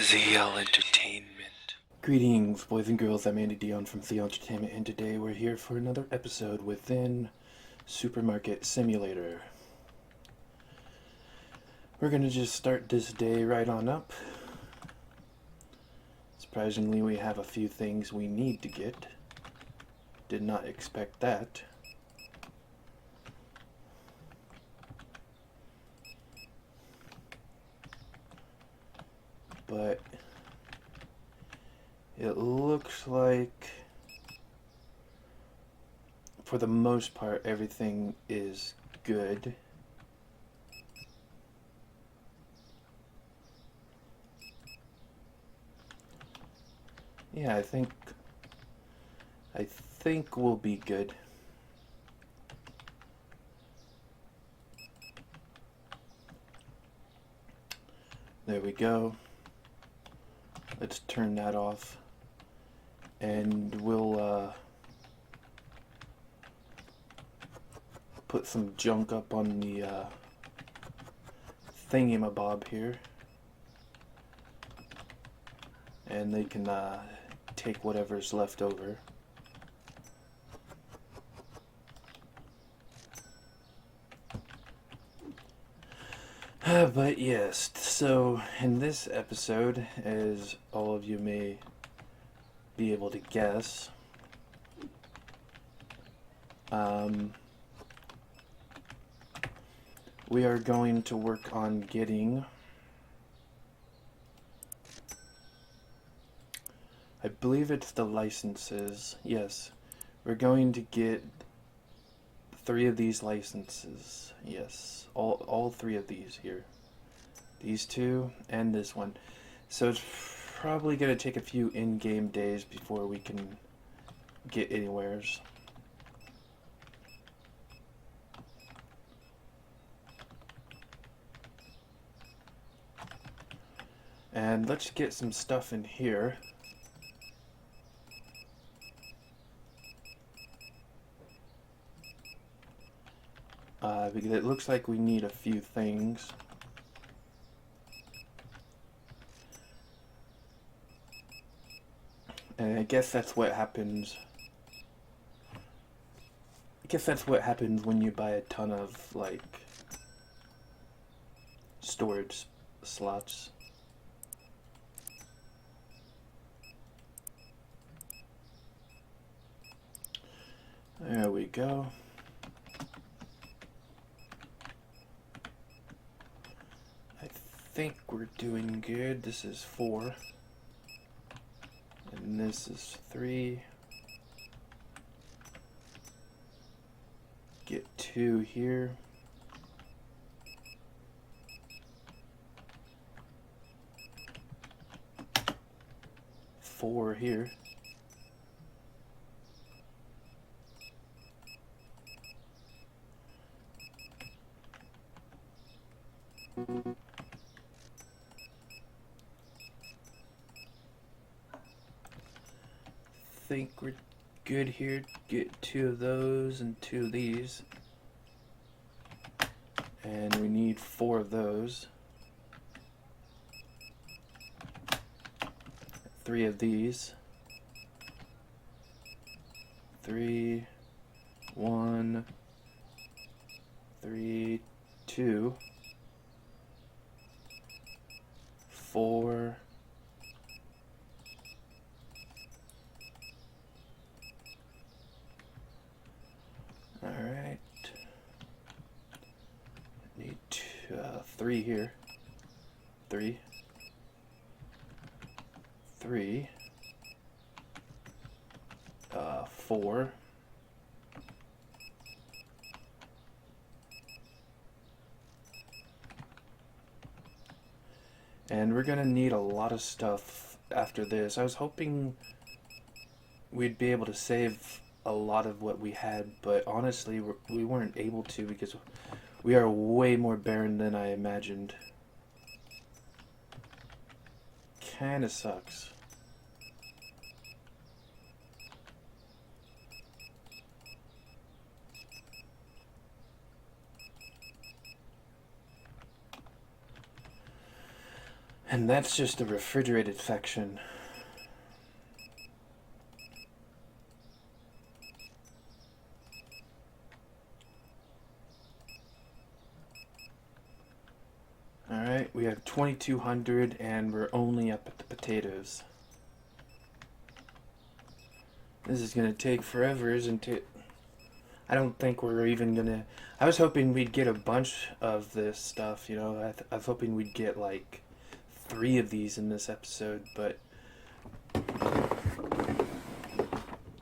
ZL Entertainment. Greetings, boys and girls. I'm Dion from ZL Entertainment, and today we're here for another episode within Supermarket Simulator. We're gonna just start this day right on up. Surprisingly, we have a few things we need to get. Did not expect that. But it looks like, for the most part, everything is good. Yeah, I think we'll be good. There we go. Let's turn that off, and we'll put some junk up on the thingamabob here, and they can take whatever's left over. But yes, so in this episode, as all of you may be able to guess, we are going to work on getting, I believe it's the licenses. Yes, we're going to get 3 of these licenses. Yes, all 3 of these here. These 2 and this one. So it's probably going to take a few in-game days before we can get anywheres. And let's get some stuff in here. Because it looks like we need a few things. And I guess that's what happens. I guess that's what happens when you buy a ton of, like, storage slots. There we go. I think we're doing good. This is 4. And this is 3. Get 2 here. 4 here. Think we're good here. Get 2 of those and 2 of these. And we need 4 of those. 3 of these. 3, 1, 3, 2, 4. Alright. Need 3 here. 3. 3. 4. And we're gonna need a lot of stuff after this. I was hoping we'd be able to save a lot of what we had, but honestly we weren't able to because we are way more barren than I imagined. Kinda sucks. And that's just the refrigerated section. Alright, we have 2,200 and we're only up at the potatoes. This is gonna take forever, isn't it? I don't think we're even gonna... I was hoping we'd get a bunch of this stuff, you know. I was hoping we'd get like 3 of these in this episode, but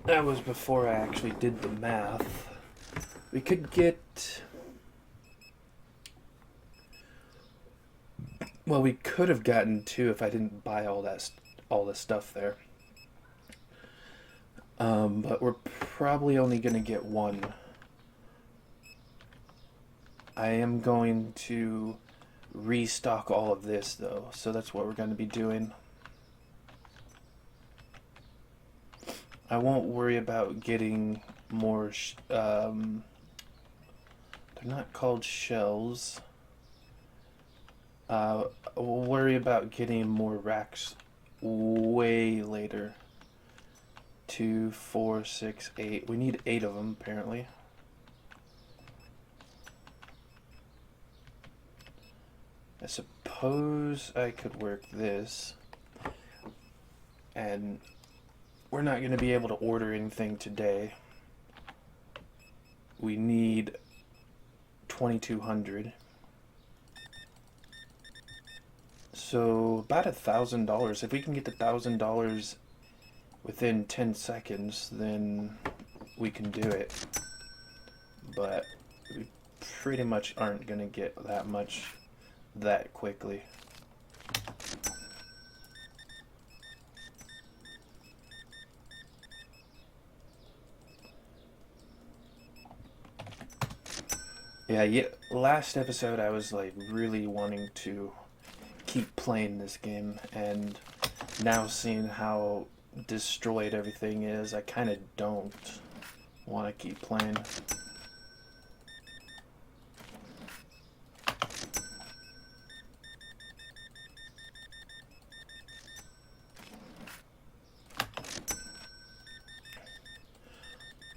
that was before I actually did the math. We could get... Well, we could have gotten 2 if I didn't buy all the stuff there. But we're probably only going to get 1. I am going to restock all of this, though, so that's what we're going to be doing. I won't worry about getting more... they're not called shells. We'll worry about getting more racks way later. 2, 4, 6, 8. We need 8 of them, apparently. I suppose I could work this. And we're not going to be able to order anything today. We need 2,200. So about $1,000. If we can get the $1,000 within 10 seconds, then we can do it. But we pretty much aren't going to get that much that quickly. Yeah, last episode I was like really wanting to keep playing this game, and now seeing how destroyed everything is, I kind of don't want to keep playing.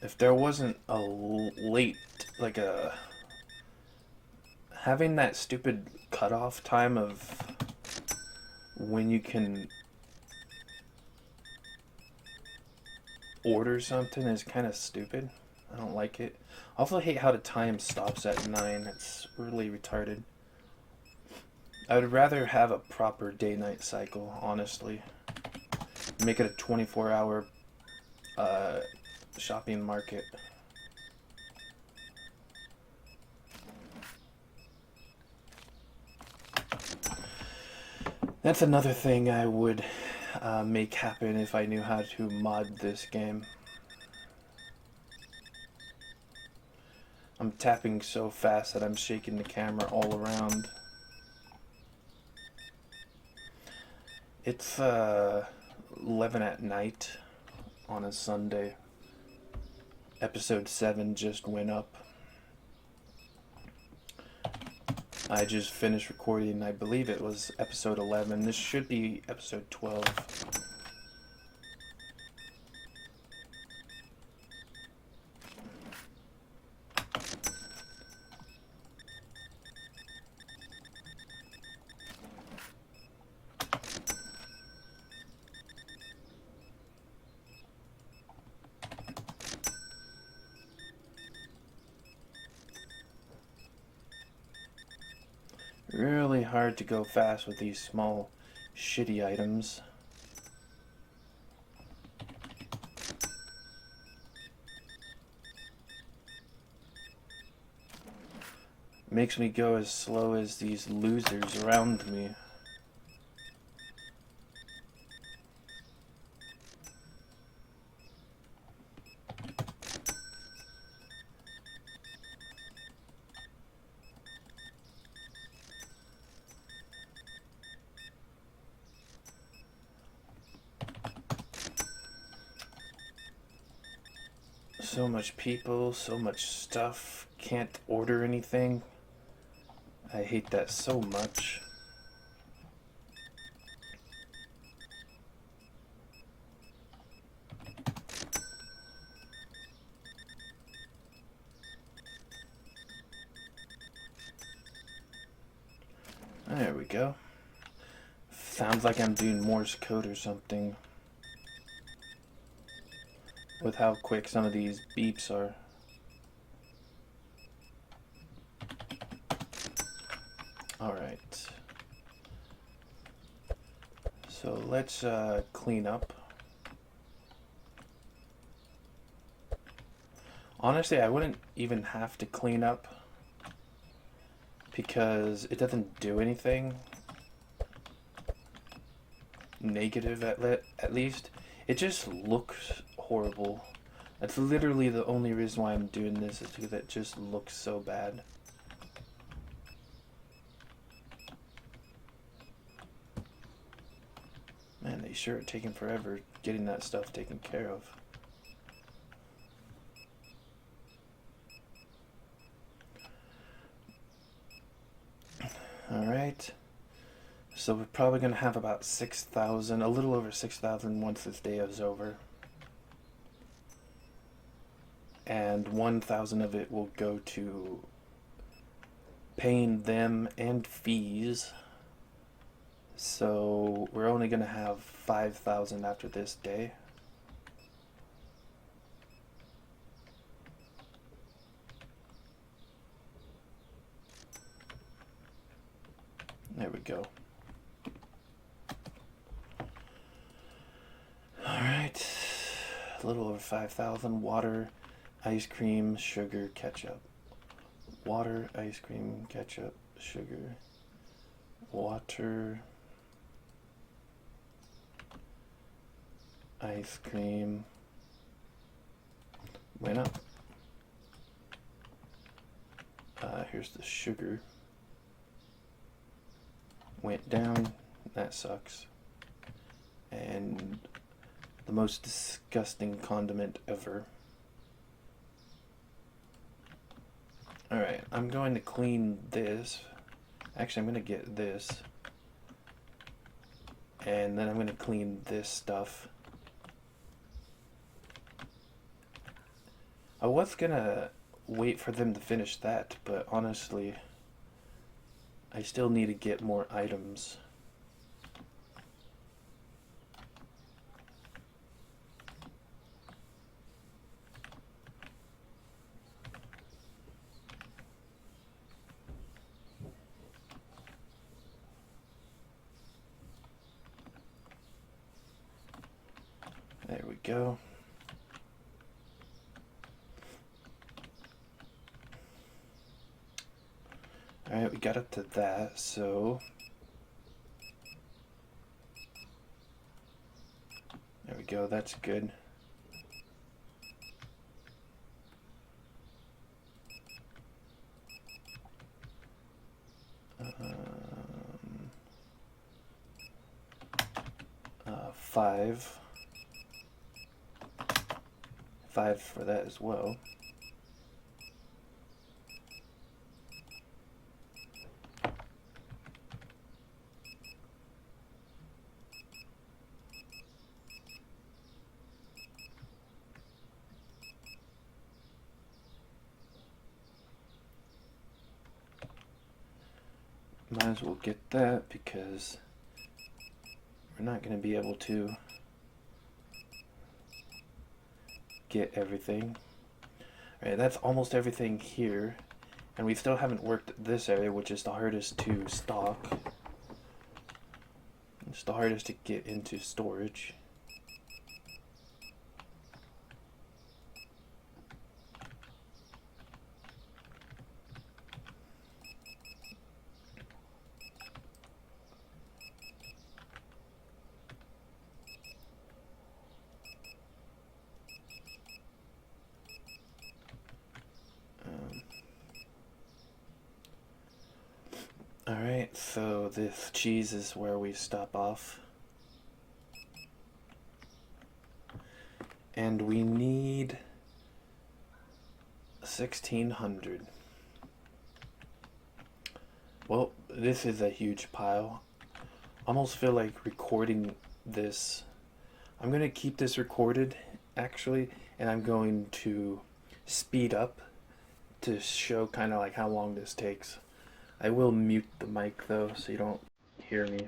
If there wasn't a late, like a... having that stupid cutoff time of when you can order something is kind of stupid. I don't like it. I also hate how the time stops at 9. It's really retarded. I would rather have a proper day-night cycle, honestly. Make it a 24-hour shopping market. That's another thing I would make happen if I knew how to mod this game. I'm tapping so fast that I'm shaking the camera all around. It's 11 at night on a Sunday. Episode 7 just went up. I just finished recording, I believe it was episode 11. This should be episode 12. Really hard to go fast with these small, shitty items. Makes me go as slow as these losers around me. So much people, so much stuff, can't order anything. I hate that so much. There we go. Sounds like I'm doing Morse code or something with how quick some of these beeps are. Alright. So let's clean up. Honestly, I wouldn't even have to clean up because it doesn't do anything negative at least. It just looks horrible. That's literally the only reason why I'm doing this, is because it just looks so bad. Man, they sure are taking forever getting that stuff taken care of. Alright. So we're probably going to have about 6,000, a little over 6,000 once this day is over. And 1,000 of it will go to paying them and fees. So we're only going to have 5,000 after this day. There we go. Alright. A little over 5,000. Water, ice cream, sugar, ketchup. Water, ice cream, ketchup, sugar. Water, ice cream. Went up. Here's the sugar. Went down. That sucks. And the most disgusting condiment ever. Alright, I'm going to clean this. Actually, I'm going to get this. And then I'm going to clean this stuff. I was going to wait for them to finish that, but honestly, I still need to get more items. There we go. Alright, we got up to that, so there we go, that's good. Five. 5 for that as well. Might as well get that because we're not going to be able to get everything. Alright, that's almost everything here. And we still haven't worked this area, which is the hardest to stock. It's the hardest to get into storage. Alright, so this cheese is where we stop off. And we need 1,600. Well, this is a huge pile. I almost feel like recording this. I'm going to keep this recorded, actually, and I'm going to speed up to show kind of like how long this takes. I will mute the mic though, so you don't hear me.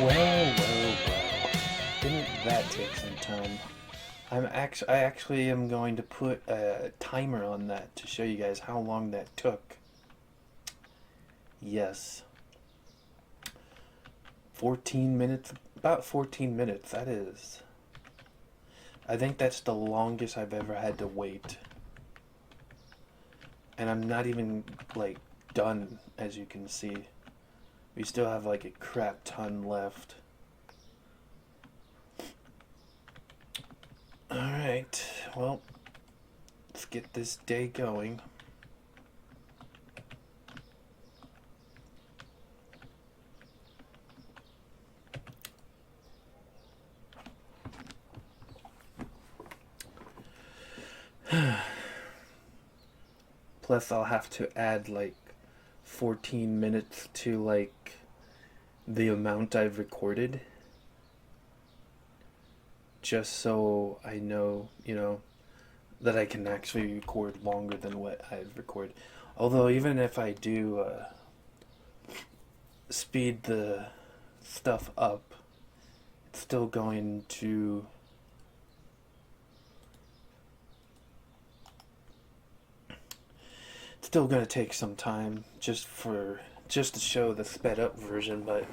Well. Didn't that take some time? I actually am going to put a timer on that to show you guys how long that took. Yes. 14 minutes, about 14 minutes, that is. I think that's the longest I've ever had to wait. And I'm not even, like, done, as you can see. We still have, like, a crap ton left. Alright, well, let's get this day going. Plus, I'll have to add like 14 minutes to like the amount I've recorded. Just so I know, that I can actually record longer than what I've recorded. Although, even if I do speed the stuff up, it's still going to take some time just to show the sped up version, but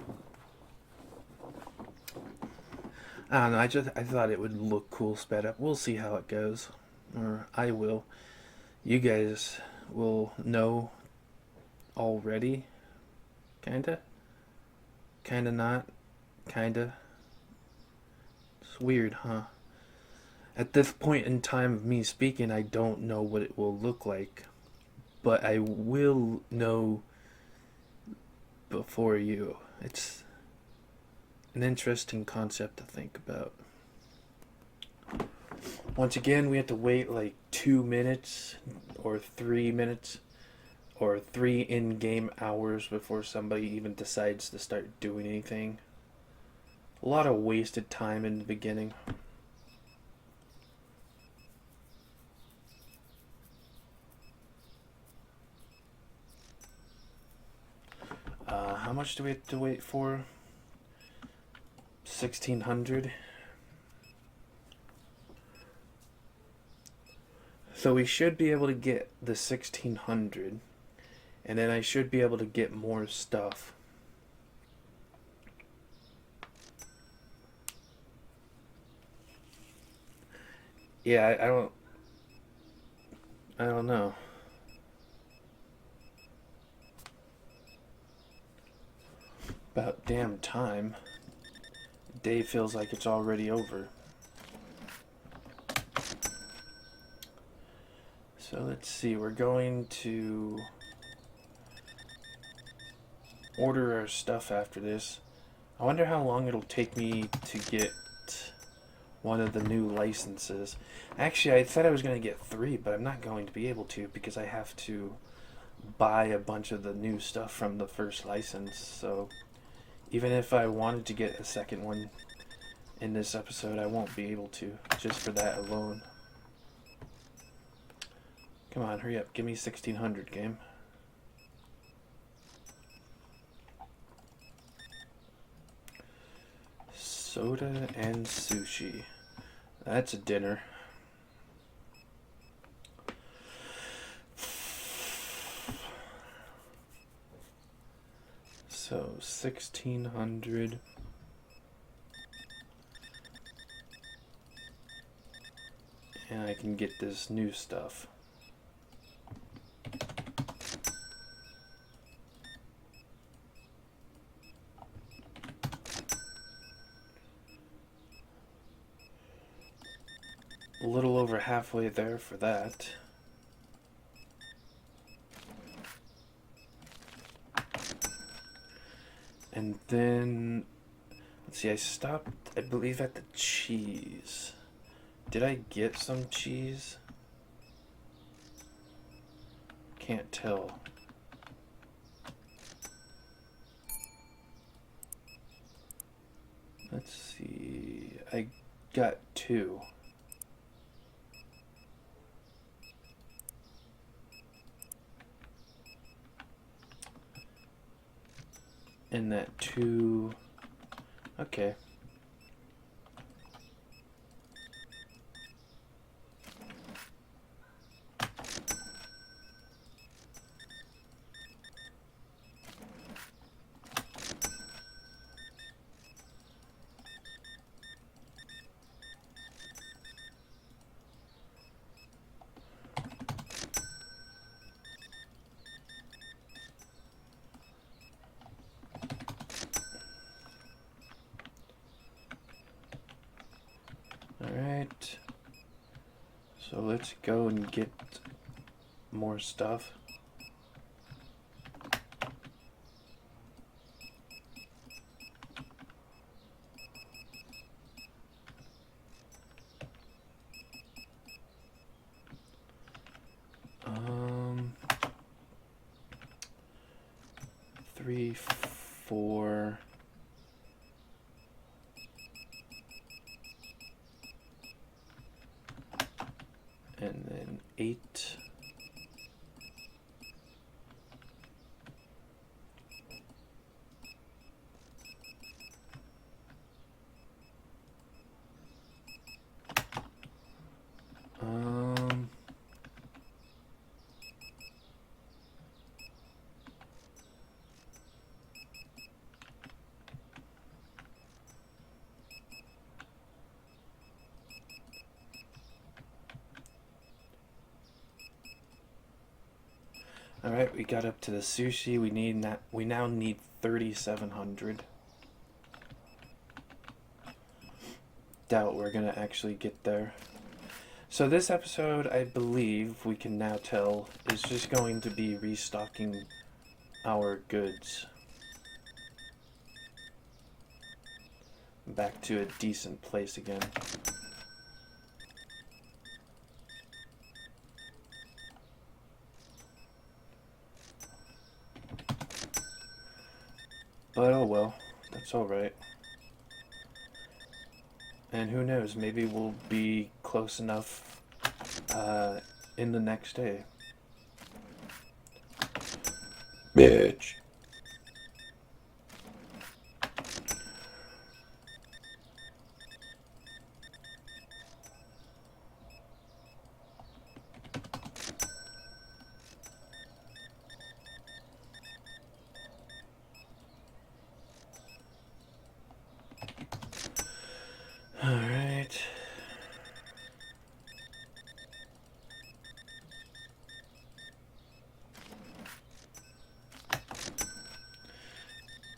I don't know, I thought it would look cool sped up. We'll see how it goes. Or I will. You guys will know already. Kinda? Kinda not? Kinda? It's weird, huh? At this point in time of me speaking, I don't know what it will look like. But I will know before you. It's an interesting concept to think about. Once again, we have to wait like 2 minutes or 3 minutes or 3 in-game hours before somebody even decides to start doing anything. A lot of wasted time in the beginning. How much do we have to wait for? 1600. So we should be able to get the 1600, and then I should be able to get more stuff. Yeah, I don't know. About damn time. Day feels like it's already over. So let's see, we're going to order our stuff after this. I wonder how long it'll take me to get one of the new licenses. Actually, I said I was going to get 3, but I'm not going to be able to because I have to buy a bunch of the new stuff from the first license. So even if I wanted to get a second one in this episode, I won't be able to, just for that alone. Come on, hurry up. Give me 1600, game. Soda and sushi. That's a dinner. So, 1600. And I can get this new stuff. A little over halfway there for that. And then, let's see, I stopped, I believe, at the cheese. Did I get some cheese? Can't tell. Let's see, I got 2. And that 2, okay. Alright, so let's go and get more stuff. Three, 4. And then 8. All right, we got up to the sushi. We now need 3,700. Doubt we're gonna actually get there. So this episode, I believe we can now tell, is just going to be restocking our goods. back to a decent place again. But oh well, that's alright. And who knows, maybe we'll be close enough in the next day. Bitch. Alright.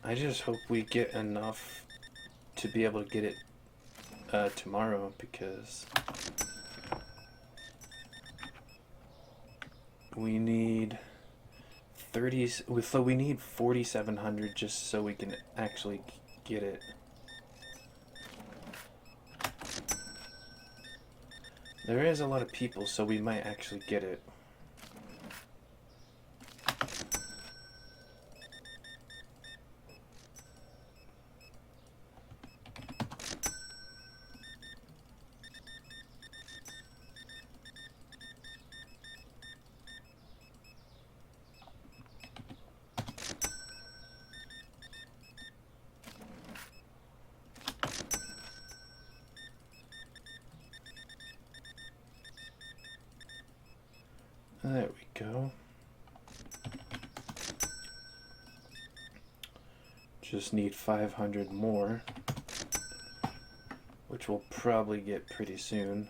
I just hope we get enough to be able to get it tomorrow, because we need 30, so we need 4,700 just so we can actually get it. There is a lot of people, so we might actually get it. There we go. Just need 500 more, which we'll probably get pretty soon.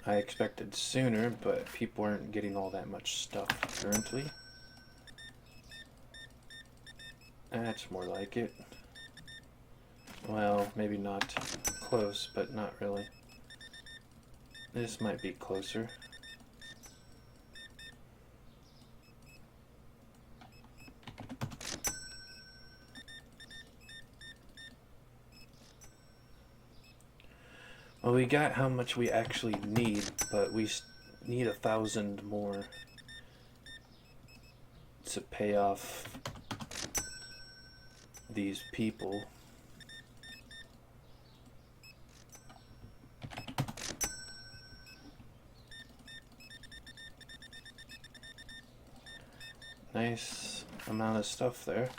I expected sooner, but people aren't getting all that much stuff currently. That's more like it. Well, maybe not close, but not really. This might be closer. Well, we got how much we actually need, but we need 1,000 more to pay off these people. Nice amount of stuff there.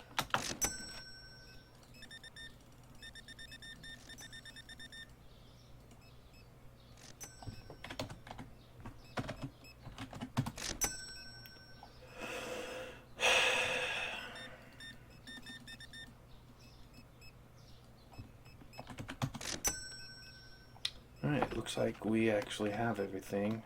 Alright, looks like we actually have everything.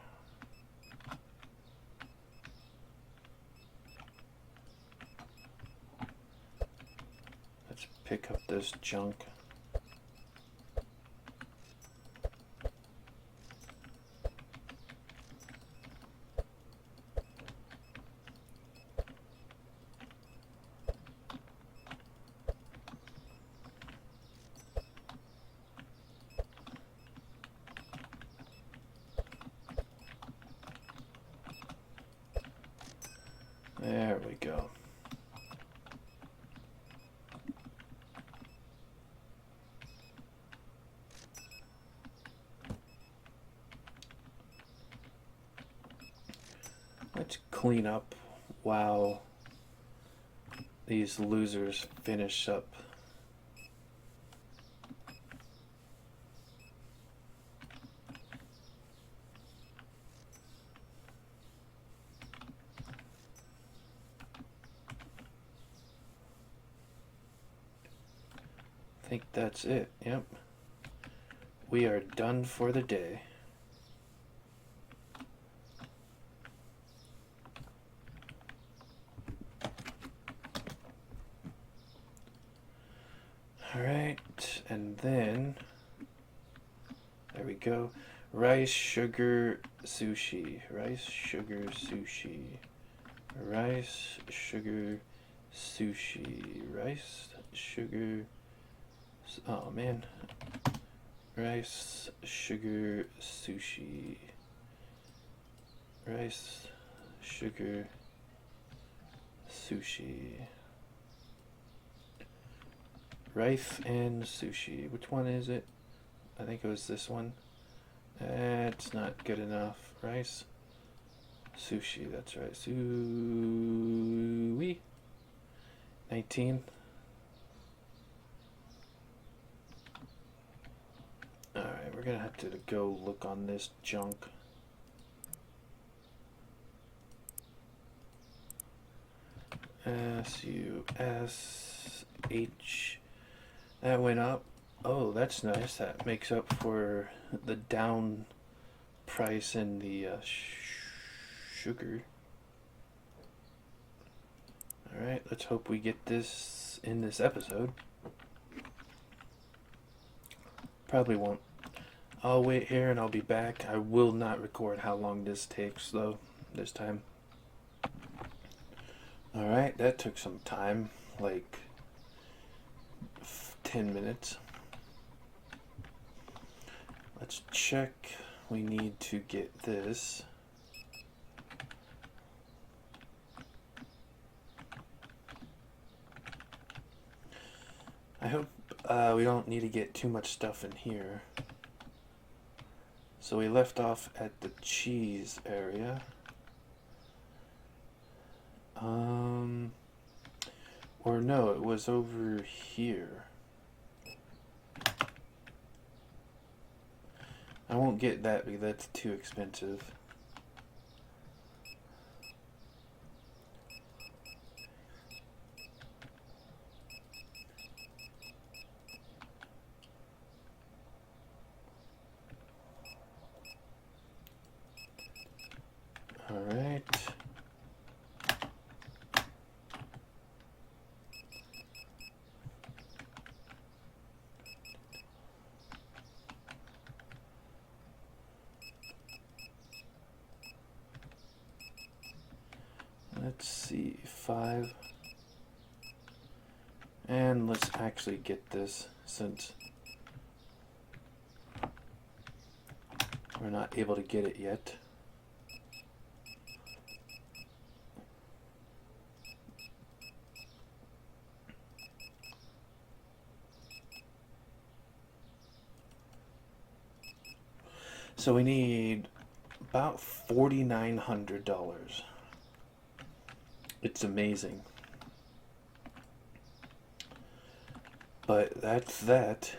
Let's pick up this junk. There we go. Let's clean up while these losers finish up. I think that's it. Yep. We are done for the day. Alright, and then there we go. Rice, sugar, sushi. Rice, sugar, sushi. Rice, sugar, sushi. Rice, sugar. Oh man. Rice, sugar, sushi. Rice, sugar, sushi. Rice and sushi. Which one is it? I think it was this one. That's not good enough. Rice, sushi. That's right. Sushi. 19. Alright, we're gonna have to go look on this junk. SUSH. That went up. Oh, that's nice. That makes up for the down price in the sugar. Alright, let's hope we get this in this episode. Probably won't. I'll wait here and I'll be back. I will not record how long this takes though, this time. Alright, that took some time, like 10 minutes. Let's check. We need to get this. I hope we don't need to get too much stuff in here. So we left off at the cheese area. Or no, it was over here. I won't get that because that's too expensive. All right. Let's see, 5. And let's actually get this since we're not able to get it yet. So we need about $4,900. It's amazing. But that's that.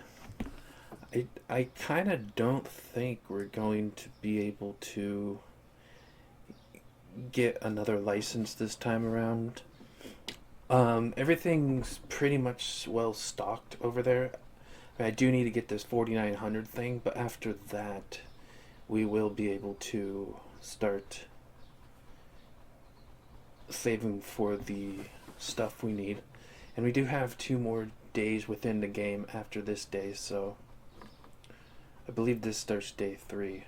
I kind of don't think we're going to be able to get another license this time around. Everything's pretty much well stocked over there. I do need to get this 4,900 thing, but after that, we will be able to start saving for the stuff we need. And we do have 2 more days within the game after this day, so I believe this starts day 3.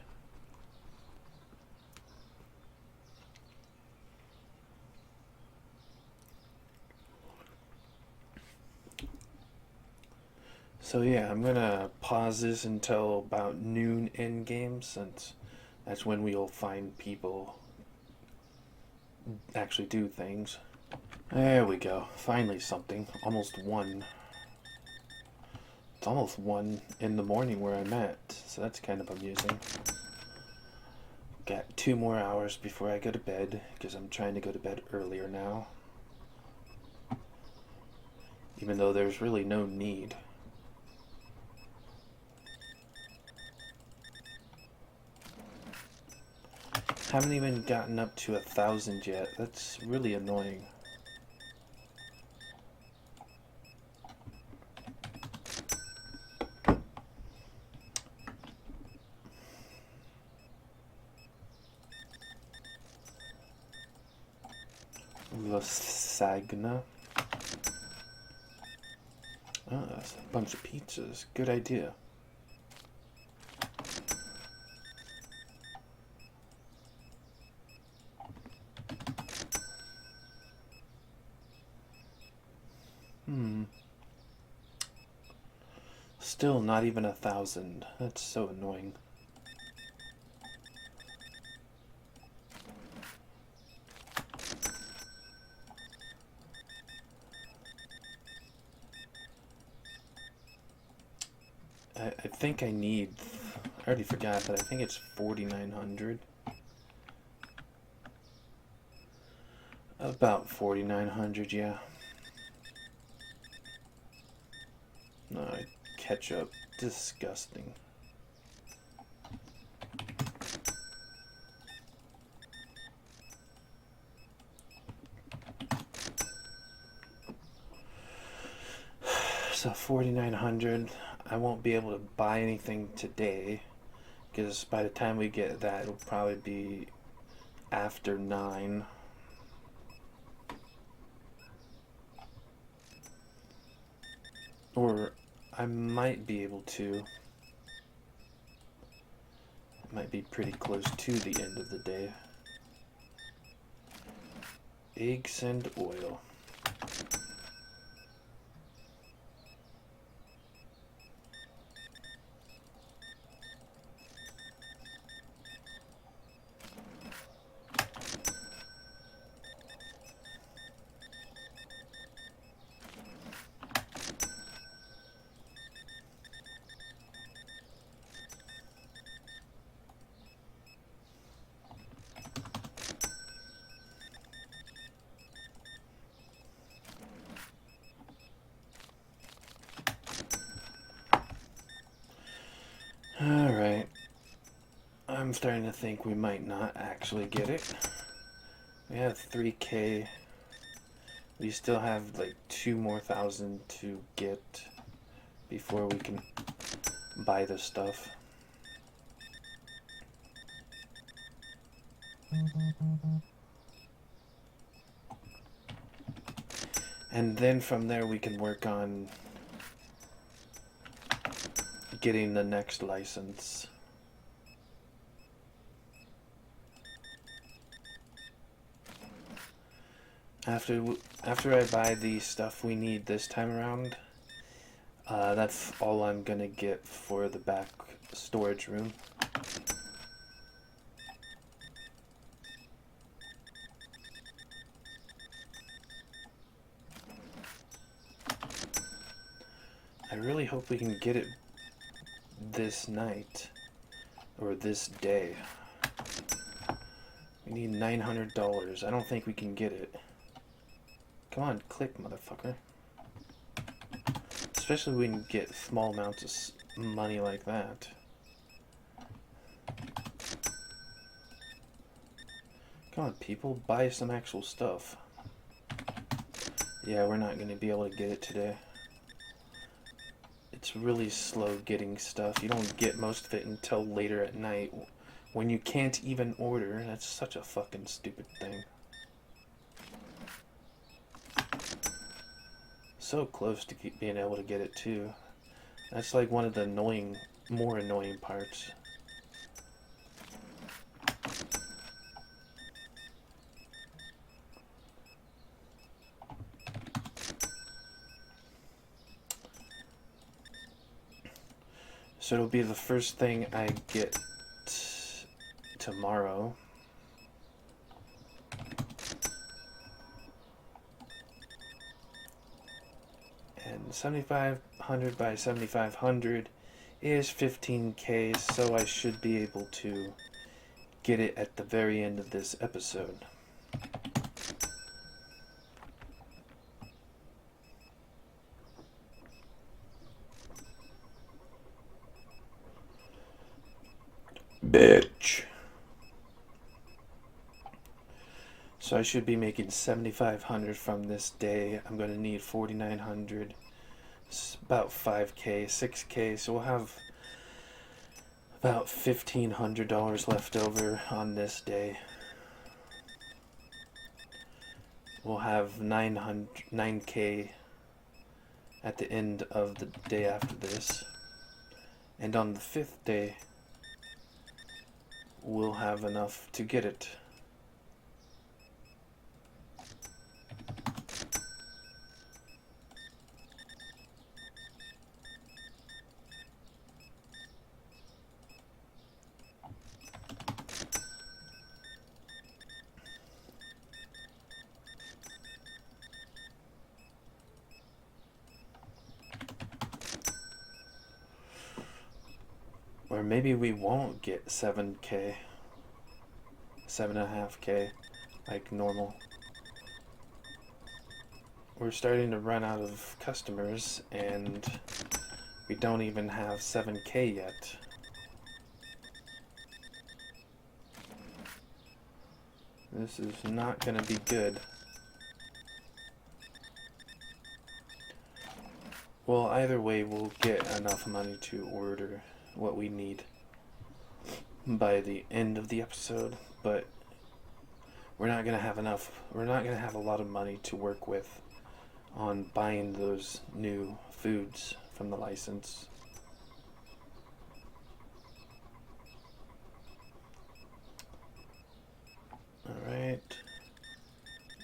So yeah, I'm gonna pause this until about noon in game, since that's when we'll find people actually do things. There we go. Finally something. Almost 1. It's almost 1 in the morning where I'm at, so that's kind of amusing. Got 2 more hours before I go to bed, because I'm trying to go to bed earlier now. Even though there's really no need. Haven't even gotten up to 1,000 yet. That's really annoying. Lasagna. Oh, that's a bunch of pizzas. Good idea. Still not even 1,000. That's so annoying. I think I need... I already forgot, but I think it's 4,900. About 4,900, yeah. No, ketchup. Disgusting. So 4,900. I won't be able to buy anything today, because by the time we get that, it'll probably be after 9. Or I might be able to. It might be pretty close to the end of the day. Eggs and oil. Alright. I'm starting to think we might not actually get it. We have 3K. We still have like 2,000 to get before we can buy the stuff. And then from there we can work on getting the next license. After I buy the stuff we need this time around, that's all I'm gonna get for the back storage room. I really hope we can get it this night, or this day. We need $900. I don't think we can get it. Come on, click, motherfucker. Especially when we can get small amounts of money like that. Come on, people, buy some actual stuff. Yeah, we're not going to be able to get it today. It's really slow getting stuff. You don't get most of it until later at night when you can't even order. That's such a fucking stupid thing. So close to being able to get it too. That's like one of the more annoying parts. So it'll be the first thing I get tomorrow. And 7,500 by 7,500 is 15K, so I should be able to get it at the very end of this episode. Bitch. So I should be making 7,500 from this day. I'm going to need 4,900. It's about 5K, 6K. So we'll have about $1,500 left over on this day. We'll have 9K at the end of the day after this. And on the 5th day, we'll have enough to get it. Or maybe we won't get 7K, 7.5K, like normal. We're starting to run out of customers, and we don't even have 7K yet. This is not gonna be good. Well, either way, we'll get enough money to order what we need by the end of the episode, but we're not gonna have enough. We're not gonna have a lot of money to work with on buying those new foods from the license. Alright.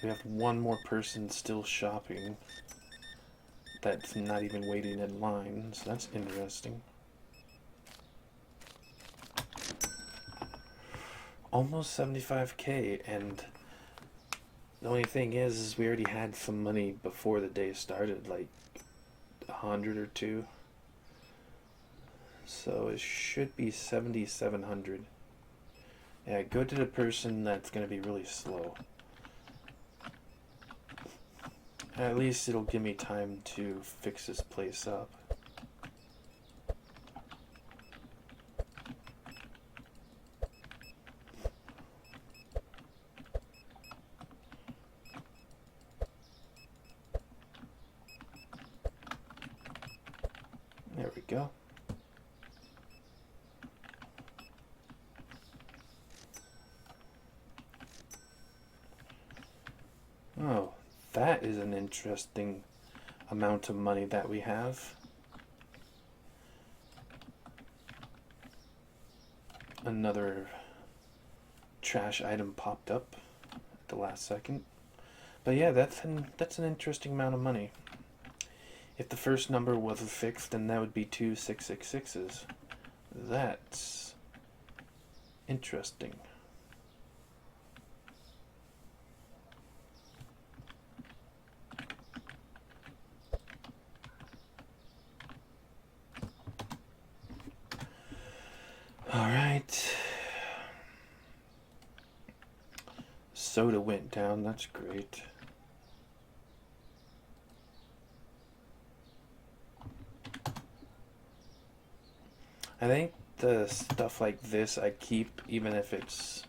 We have one more person still shopping that's not even waiting in line, so that's interesting. Almost 75K, and the only thing is we already had some money before the day started, like 100 or 2. So it should be 7,700. Yeah, go to the person that's going to be really slow. At least it'll give me time to fix this place up. There we go. Oh, that is an interesting amount of money that we have. Another trash item popped up at the last second. But yeah, that's an interesting amount of money. If the first number was fixed, then that would be 2 666s. That's interesting. Alright. Soda went down, that's great. I think the stuff like this I keep even if it's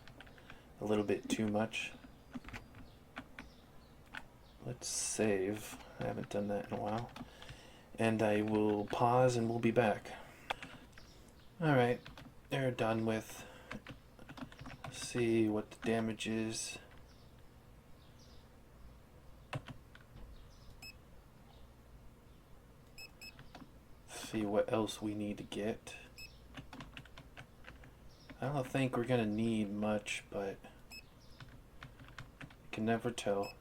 a little bit too much. Let's save. I haven't done that in a while. And I will pause and we'll be back. Alright, they're done with. Let's see what the damage is. See what else we need to get. I don't think we're gonna need much, but you can never tell.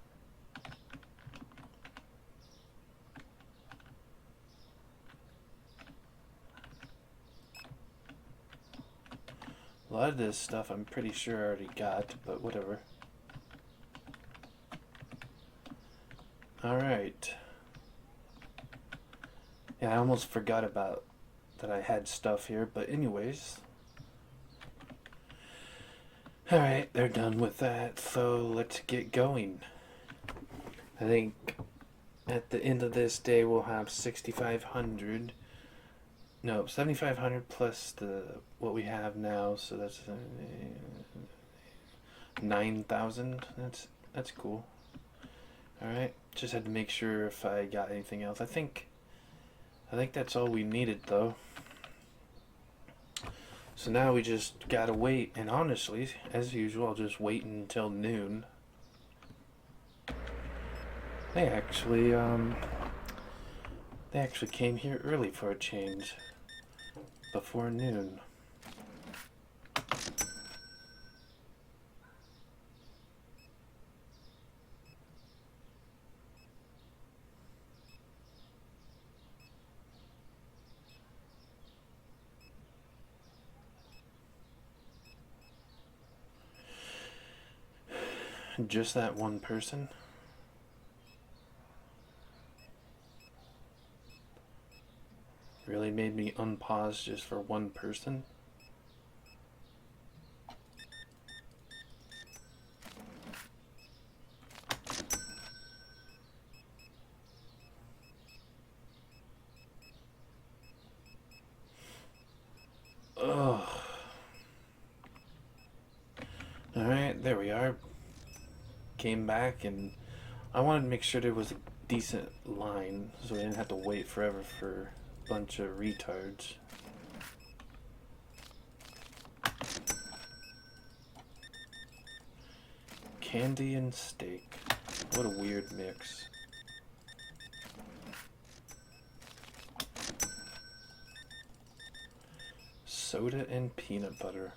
A lot of this stuff I'm pretty sure I already got, but whatever. Alright. Yeah, I almost forgot about that I had stuff here, but anyways. Alright, they're done with that, so let's get going. I think at the end of this day we'll have 6,500. No, 7,500 plus the what we have now, so that's 9,000. That's cool. Alright, just had to make sure if I got anything else. I think that's all we needed though. So now we just gotta wait, and honestly, as usual, I'll just wait until noon. They actually came here early for a change. Before noon. Just that one person? Really made me unpause just for one person? Ugh. Alright, there we are. Came back, and I wanted to make sure there was a decent line so we didn't have to wait forever for a bunch of retards. Candy and steak. What a weird mix. Soda and peanut butter.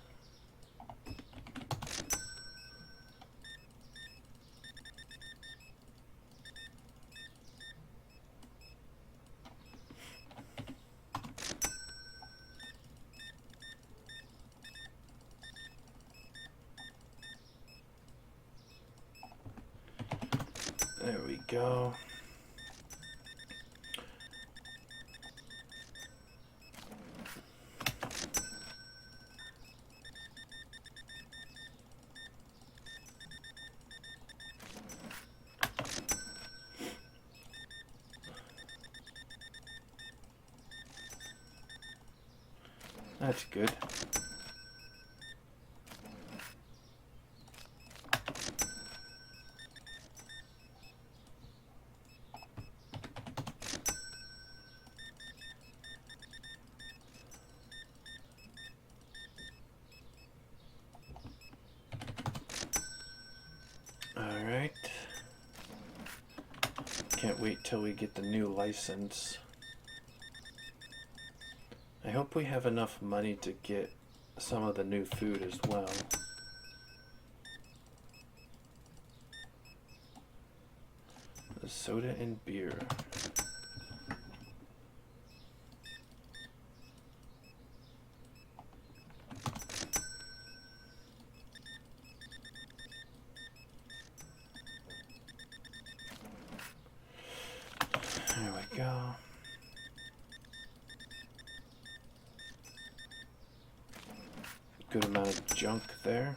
There we go. That's good. Alright. Can't wait till we get the new license. I hope we have enough money to get some of the new food as well. Soda and beer. There we go. Good amount of junk there.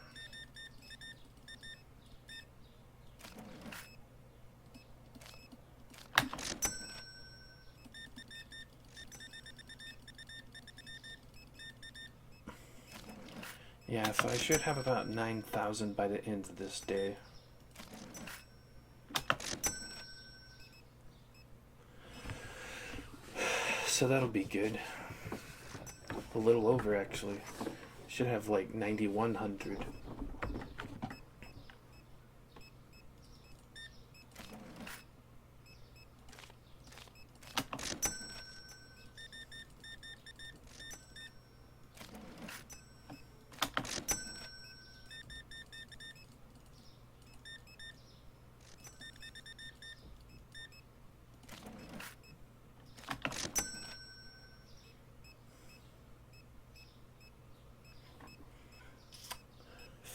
Yeah, so I should have about 9,000 by the end of this day. So that'll be good. A little over, actually. Should have like 9,100.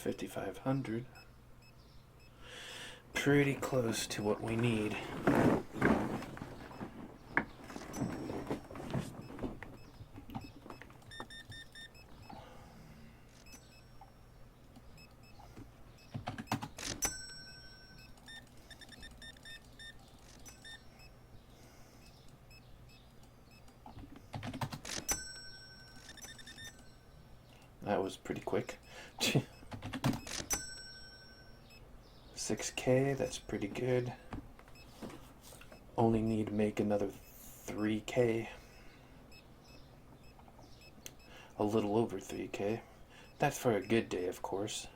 $5,500. Pretty close to what we need. That was pretty quick. 6K, that's pretty good. Only need to make another 3K. A little over 3K. That's for a good day, of course.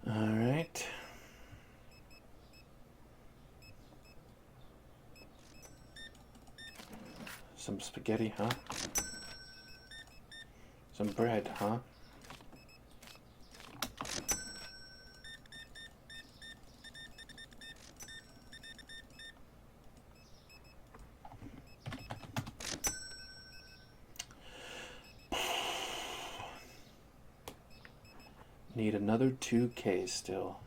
Alright. Some spaghetti, huh? Some bread, huh? Need another 2K still.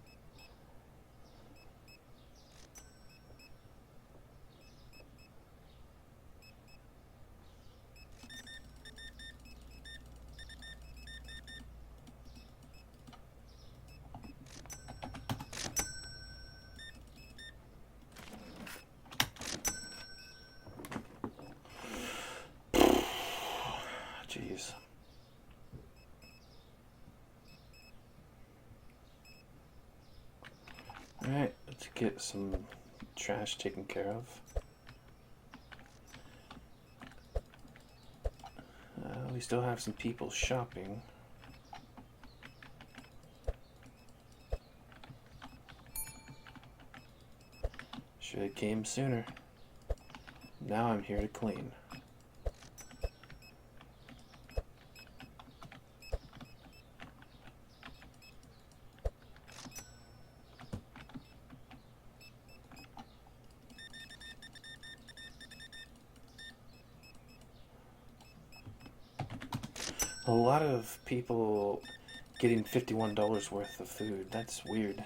Jeez. Alright, let's get some trash taken care of. We still have some people shopping. Should have came sooner. Now I'm here to clean. A lot of people getting $51 worth of food. That's weird.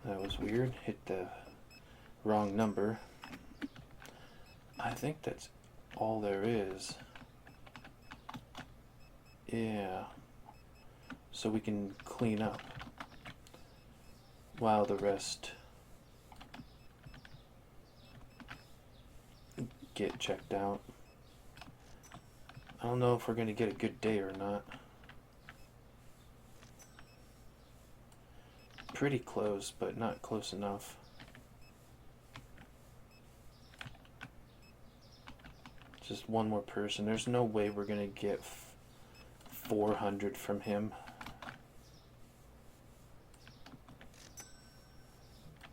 That was weird. Hit the wrong number. I think that's all there is. Yeah. So we can clean up while the rest get checked out. I don't know if we're going to get a good day or not. Pretty close, but not close enough. Just one more person. There's no way we're going to get 400 from him.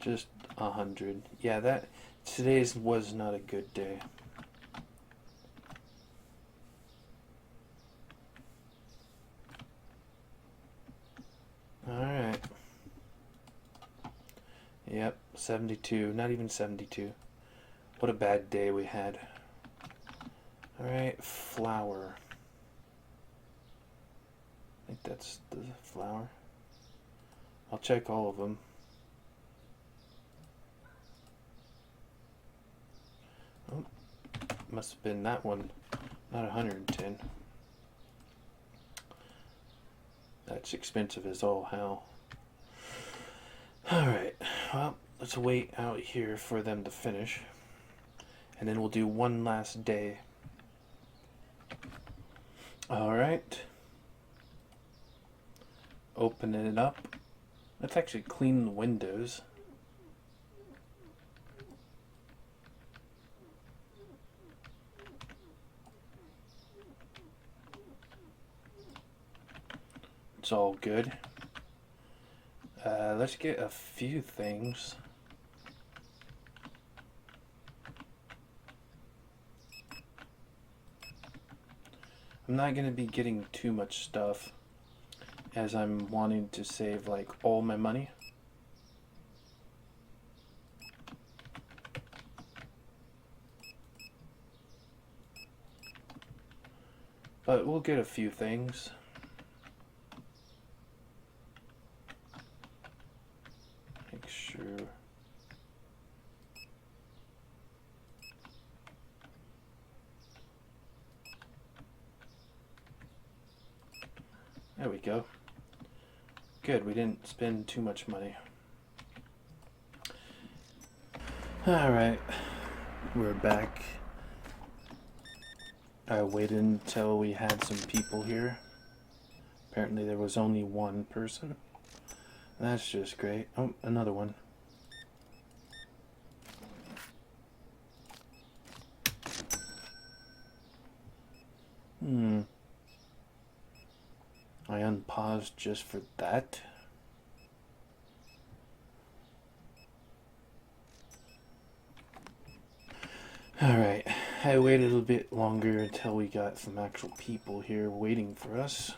Just 100. Yeah, today's was not a good day. Alright. Yep, 72. Not even 72. What a bad day we had. Alright, flour. I think that's the flour. I'll check all of them. Oh, must have been that one. Not 110. That's expensive as all hell. Alright, well, let's wait out here for them to finish. And then we'll do one last day. Alright. Open it up. Let's actually clean the windows. It's all good. Let's get a few things. I'm not going to be getting too much stuff as I'm wanting to save like all my money. But we'll get a few things. Make sure. There we go. Good, we didn't spend too much money. Alright, we're back. I waited until we had some people here. Apparently there was only one person. That's just great. Oh, another one. I unpaused just for that. Alright, I waited a little bit longer until we got some actual people here waiting for us.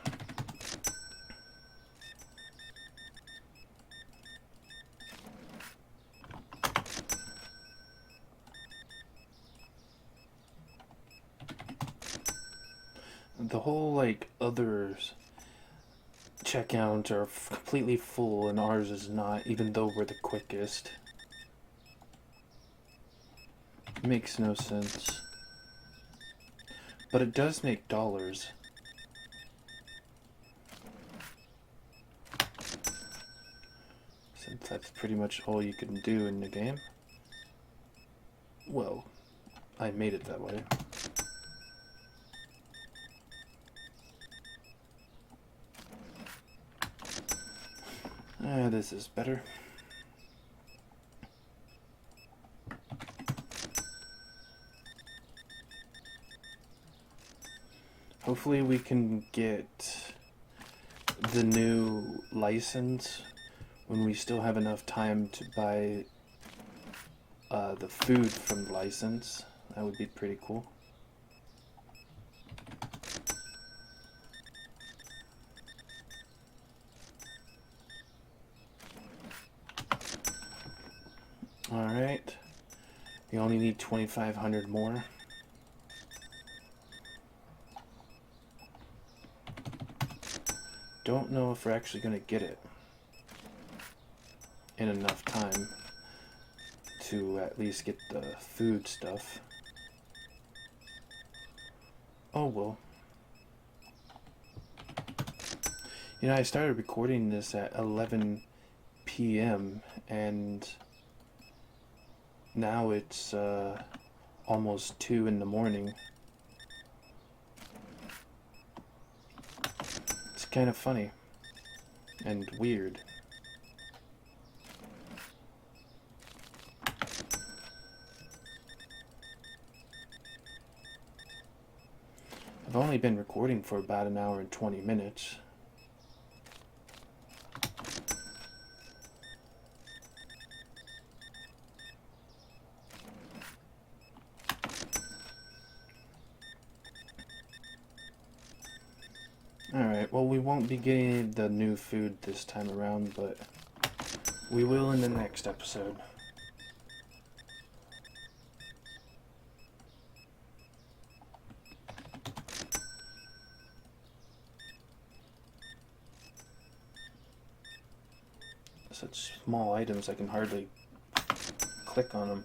The whole, like, others checkouts are completely full and ours is not, even though we're the quickest. Makes no sense. But it does make dollars. Since that's pretty much all you can do in the game. Well, I made it that way. This is better. Hopefully we can get the new license when we still have enough time to buy the food from the license. That would be pretty cool. Alright. We only need 2,500 more. Don't know if we're actually going to get it in enough time to at least get the food stuff. Oh well. You know, I started recording this at 11 p.m. and now it's almost 2 in the morning. It's kind of funny and weird. I've only been recording for about an hour and 20 minutes. Alright, well, we won't be getting the new food this time around, but we will in the next episode. Such small items, I can hardly click on them.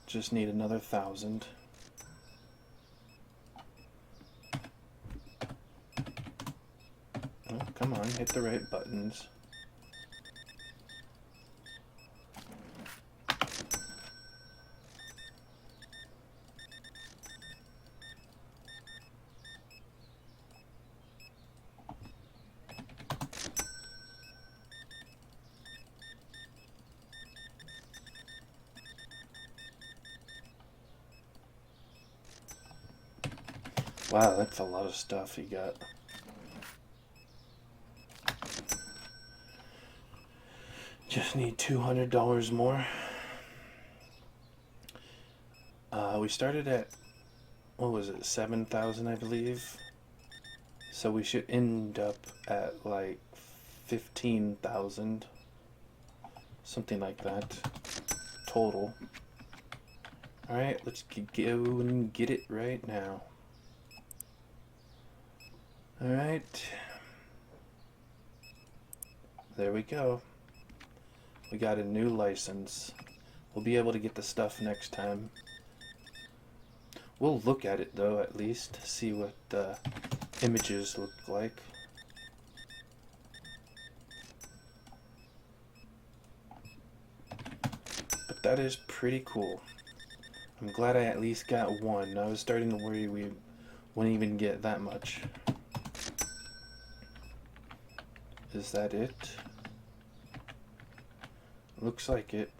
Just need another 1,000. Oh, come on, hit the right buttons. Wow, that's a lot of stuff you got. Just need $200 more. We started at, what was it, 7,000 I believe. So we should end up at like 15,000. Something like that. Total. Alright, let's go and get it right now. Alright. There we go. We got a new license. We'll be able to get the stuff next time. We'll look at it though, at least. See what the images look like. But that is pretty cool. I'm glad I at least got one. I was starting to worry we wouldn't even get that much. Is that it? Looks like it.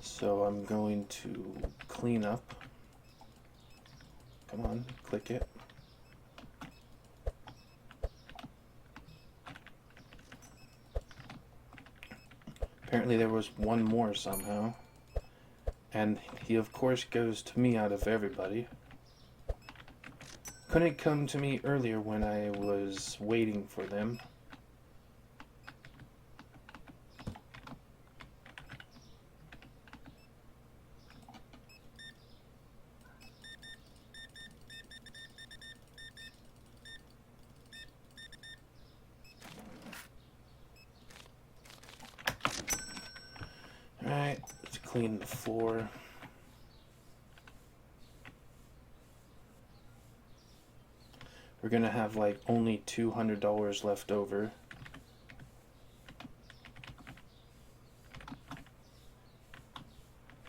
So I'm going to clean up. Come on, click it. Apparently there was one more somehow. And he of course goes to me out of everybody. Couldn't come to me earlier when I was waiting for them. Alright, let's clean the floor. We're gonna have like only $200 left over.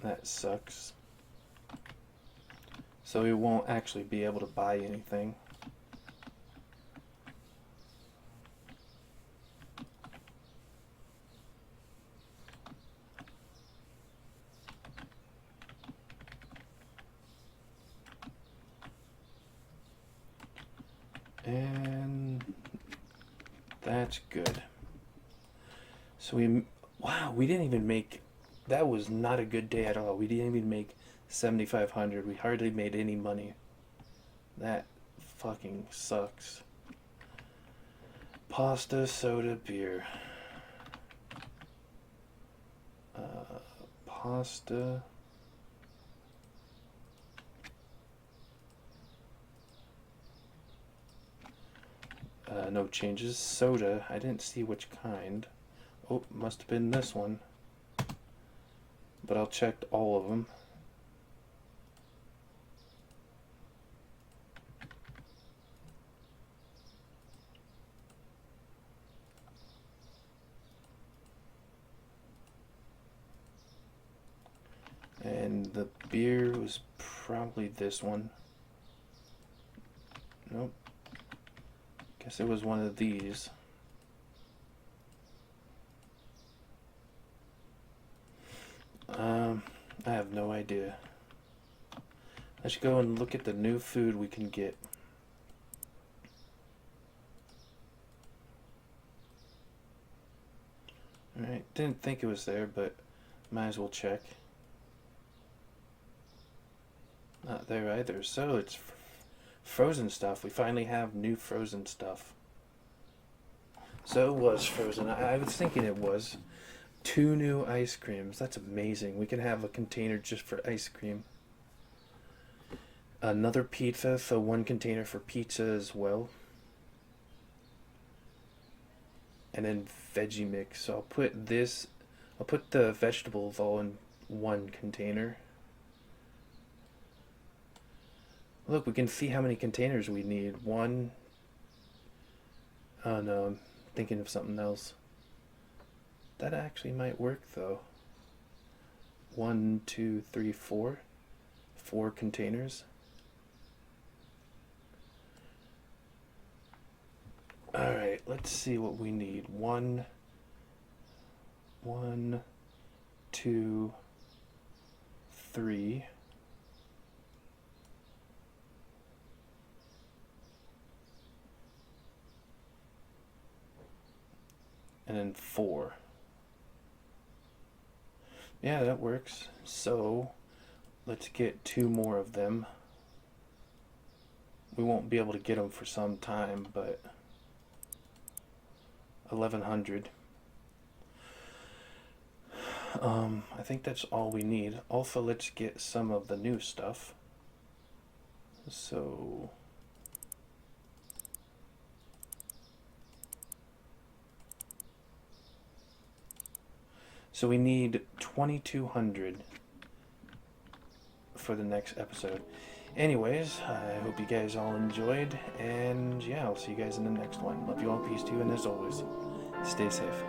That sucks. So we won't actually be able to buy anything. And that's good. So wow, we didn't even make, that was not a good day at all. We didn't even make 7,500. We hardly made any money. That fucking sucks. Pasta, soda, beer. Pasta. No changes. Soda, I didn't see which kind. Oh, must have been this one. But I'll check all of them. And the beer was probably this one. Nope. Guess it was one of these. I have no idea. Let's go and look at the new food we can get. Alright, didn't think it was there, but might as well check. Not there either. So it's frozen stuff. We finally have new frozen stuff. So it was frozen. I was thinking it was. 2 new ice creams. That's amazing. We can have a container just for ice cream. Another pizza, so 1 container for pizza as well. And then veggie mix. So I'll put the vegetables all in 1 container. Look, we can see how many containers we need. 1. Oh no, I'm thinking of something else. That actually might work though. 1, 2, 3, 4. 4 containers. Alright, let's see what we need. 1, 2, 3. And then 4. Yeah, that works. So, let's get 2 more of them. We won't be able to get them for some time, but 1,100. I think that's all we need. Also, let's get some of the new stuff. So we need 2,200 for the next episode. Anyways, I hope you guys all enjoyed, and yeah, I'll see you guys in the next one. Love you all, peace to you, and as always, stay safe.